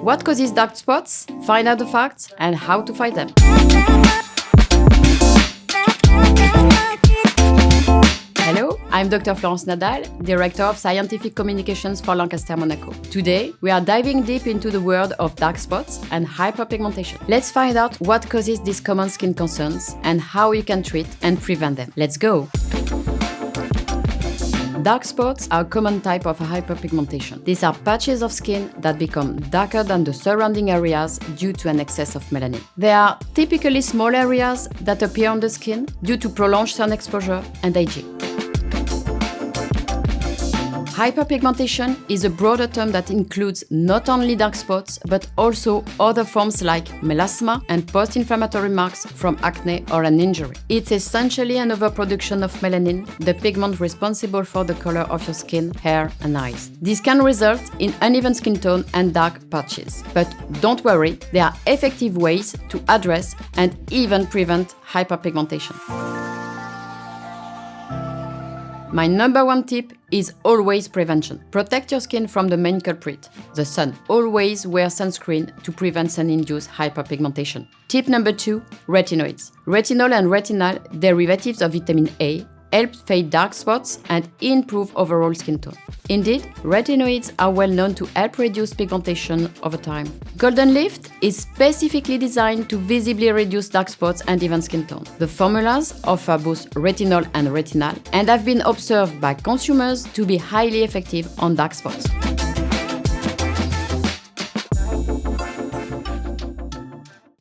What causes dark spots? Find out the facts and how to fight them. Hello, I'm Dr. Florence Nadal, Director of Scientific Communications for Lancaster Monaco. Today, we are diving deep into the world of dark spots and hyperpigmentation. Let's find out what causes these common skin concerns and how you can treat and prevent them. Let's go! Dark spots are a common type of hyperpigmentation. These are patches of skin that become darker than the surrounding areas due to an excess of melanin. They are typically small areas that appear on the skin due to prolonged sun exposure and aging. Hyperpigmentation is a broader term that includes not only dark spots, but also other forms like melasma and post-inflammatory marks from acne or an injury. It's essentially an overproduction of melanin, the pigment responsible for the color of your skin, hair, and eyes. This can result in uneven skin tone and dark patches. But don't worry, there are effective ways to address and even prevent hyperpigmentation. My number one tip is always prevention. Protect your skin from the main culprit, the sun. Always wear sunscreen to prevent sun-induced hyperpigmentation. Tip number 2, retinoids. Retinol and retinal, derivatives of vitamin A, help fade dark spots and improve overall skin tone. Indeed, retinoids are well known to help reduce pigmentation over time. Golden Lift is specifically designed to visibly reduce dark spots and even skin tone. The formulas offer both retinol and retinal and have been observed by consumers to be highly effective on dark spots.